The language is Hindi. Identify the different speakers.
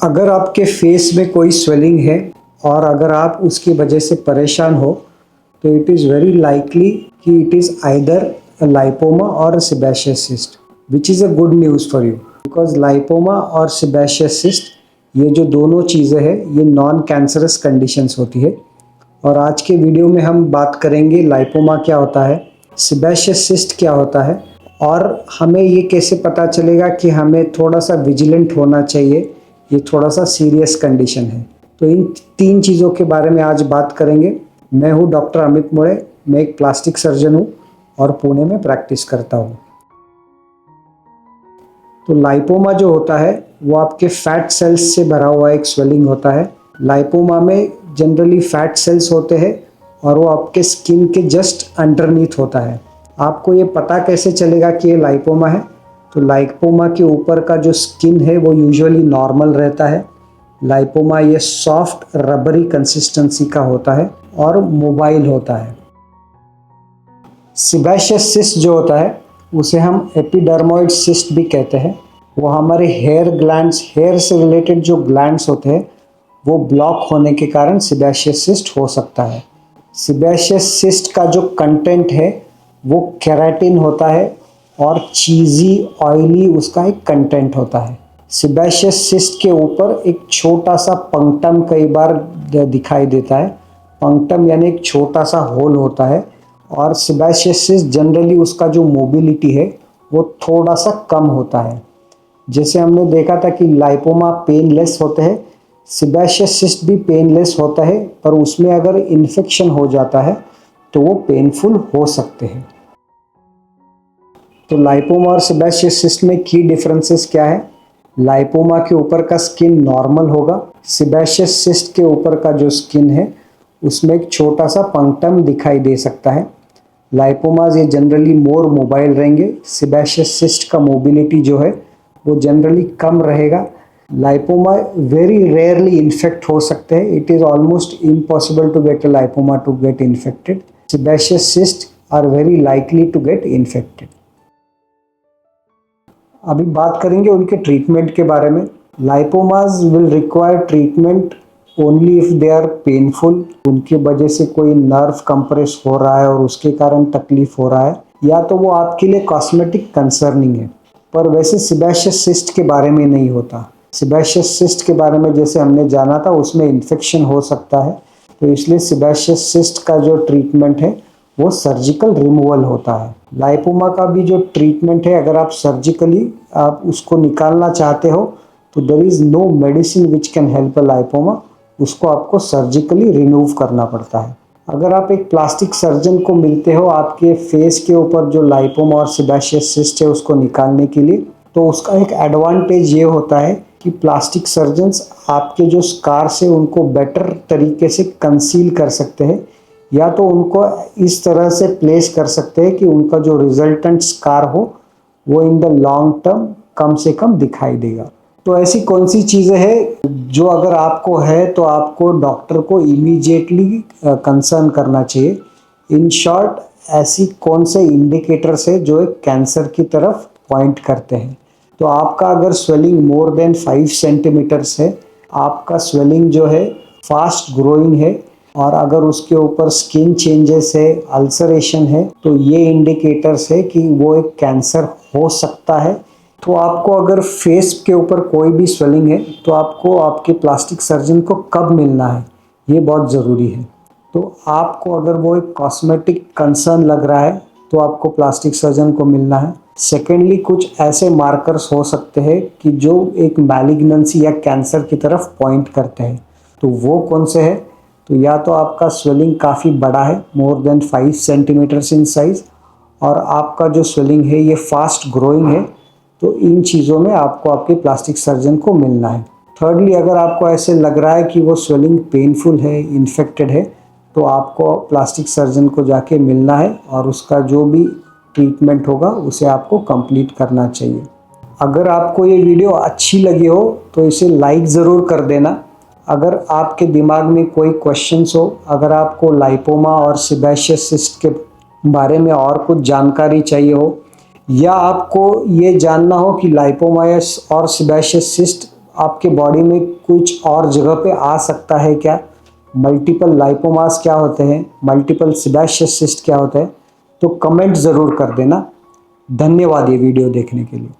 Speaker 1: अगर आपके फेस में कोई स्वेलिंग है और अगर आप उसकी वजह से परेशान हो तो इट इज़ वेरी लाइकली कि it is either a lipoma और sebaceous cyst, which is a good news for you because lipoma और सेबेशियस सिस्ट ये जो दोनों चीज़ें हैं ये नॉन कैंसरस कंडीशंस होती है। और आज के वीडियो में हम बात करेंगे लाइपोमा क्या होता है, सेबेशियस सिस्ट क्या होता है और हमें ये कैसे पता चलेगा कि हमें थोड़ा सा विजिलेंट होना चाहिए, ये थोड़ा सा सीरियस कंडीशन है। तो इन तीन चीज़ों के बारे में आज बात करेंगे। मैं हूँ डॉक्टर अमित मोड़े, मैं एक प्लास्टिक सर्जन हूँ और पुणे में प्रैक्टिस करता हूँ। तो लाइपोमा जो होता है वो आपके फैट सेल्स से भरा हुआ एक स्वेलिंग होता है। लाइपोमा में जनरली फैट सेल्स होते हैं और वो आपके स्किन के जस्ट अंडरनीथ होता है। आपको ये पता कैसे चलेगा कि ये लाइपोमा है? तो लाइपोमा के ऊपर का जो स्किन है वो यूजुअली नॉर्मल रहता है। लाइपोमा ये सॉफ्ट रबरी कंसिस्टेंसी का होता है और मोबाइल होता है। सेबेशियस सिस्ट जो होता है उसे हम एपिडर्मोइड सिस्ट भी कहते हैं। वो हमारे हेयर ग्लैंड्स, हेयर से रिलेटेड जो ग्लैंड्स होते हैं वो ब्लॉक होने के कारण सेबेशियस सिस्ट हो सकता है। सेबेशियस सिस्ट का जो कंटेंट है वो केराटिन होता है और चीज़ी ऑयली उसका एक कंटेंट होता है। सेबेशियस सिस्ट के ऊपर एक छोटा सा पंक्टम कई बार दिखाई देता है। पंक्टम यानी एक छोटा सा होल होता है और सेबेशियस सिस्ट जनरली उसका जो मोबिलिटी है वो थोड़ा सा कम होता है। जैसे हमने देखा था कि लाइपोमा पेनलेस होते हैं, सेबेशियस सिस्ट भी पेनलेस होता है, पर उसमें अगर इन्फेक्शन हो जाता है तो वो पेनफुल हो सकते हैं। तो लाइपोमा और सेबेशियस सिस्ट में की डिफरेंसेस क्या है? लाइपोमा के ऊपर का स्किन नॉर्मल होगा, सेबेशियस सिस्ट के ऊपर का जो स्किन है उसमें एक छोटा सा पंक्टम दिखाई दे सकता है। लाइपोमाज ये जनरली मोर मोबाइल रहेंगे, सेबेशियस सिस्ट का मोबिलिटी जो है वो जनरली कम रहेगा। लाइपोमा वेरी रेयरली इन्फेक्ट हो सकते हैं, it is almost impossible to get a lipoma to get infected. Sebaceous cyst are very likely to get infected. अभी बात करेंगे उनके ट्रीटमेंट के बारे में। Lipomas will require treatment only if they are painful, उनकी वजह से कोई नर्व कंप्रेस हो रहा है और उसके कारण तकलीफ हो रहा है, या तो वो आपके लिए कॉस्मेटिक कंसर्निंग है। पर वैसे सेबेशियस सिस्ट के बारे में नहीं होता। सेबेशियस सिस्ट के बारे में जैसे हमने जाना था उसमें इन्फेक्शन हो सकता है, तो इसलिए सेबेशियस सिस्ट का जो ट्रीटमेंट है वो सर्जिकल रिमूवल होता है। लाइपोमा का भी जो ट्रीटमेंट है, अगर आप सर्जिकली आप उसको निकालना चाहते हो तो there is no medicine which can help a lipoma, उसको आपको सर्जिकली रिमूव करना पड़ता है। अगर आप एक प्लास्टिक सर्जन को मिलते हो आपके फेस के ऊपर जो लाइपोमा और सेबेशियस सिस्ट है उसको निकालने के लिए, तो उसका एक एडवांटेज ये होता है कि प्लास्टिक सर्जन्स आपके जो स्कार्स है उनको बेटर तरीके से कंसील कर सकते हैं, या तो उनको इस तरह से प्लेस कर सकते हैं कि उनका जो रिजल्टेंट स्कार हो वो इन द लॉन्ग टर्म कम से कम दिखाई देगा। तो ऐसी कौन सी चीज़ें हैं जो अगर आपको है तो आपको डॉक्टर को इमीडिएटली कंसर्न करना चाहिए? इन शॉर्ट, ऐसी कौन से इंडिकेटर्स है जो एक कैंसर की तरफ पॉइंट करते हैं? तो आपका अगर स्वेलिंग मोर देन 5 सेंटीमीटर्स है, आपका स्वेलिंग जो है फास्ट ग्रोइंग है और अगर उसके ऊपर स्किन चेंजेस है, अल्सरेशन है, तो ये इंडिकेटर्स है कि वो एक कैंसर हो सकता है। तो आपको अगर फेस के ऊपर कोई भी स्वेलिंग है तो आपको आपके प्लास्टिक सर्जन को कब मिलना है, ये बहुत ज़रूरी है। तो आपको अगर वो एक कॉस्मेटिक कंसर्न लग रहा है तो आपको प्लास्टिक सर्जन को मिलना है। सेकेंडली, कुछ ऐसे मार्कर्स हो सकते हैं कि जो एक मैलिग्नेंसी या कैंसर की तरफ पॉइंट करते हैं, तो वो कौन से हैं? तो या तो आपका स्वेलिंग काफ़ी बड़ा है, more than 5 centimetres in size, और आपका जो स्वेलिंग है ये फास्ट ग्रोइंग है, तो इन चीज़ों में आपको आपके प्लास्टिक सर्जन को मिलना है। थर्डली, अगर आपको ऐसे लग रहा है कि वो स्वेलिंग पेनफुल है, इन्फेक्टेड है, तो आपको प्लास्टिक सर्जन को जाके मिलना है और उसका जो भी ट्रीटमेंट होगा उसे आपको कंप्लीट करना चाहिए। अगर आपको ये वीडियो अच्छी लगी हो तो इसे लाइक ज़रूर कर देना। अगर आपके दिमाग में कोई क्वेश्चंस हो, अगर आपको लाइपोमा और सेबेशियस सिस्ट के बारे में और कुछ जानकारी चाहिए हो, या आपको ये जानना हो कि लाइपोमा और सेबेशियस सिस्ट आपके बॉडी में कुछ और जगह पे आ सकता है क्या, मल्टीपल लाइपोमास क्या होते हैं, मल्टीपल सीबाशियस सिस्ट क्या होता है, तो कमेंट ज़रूर कर देना। धन्यवाद ये वीडियो देखने के लिए।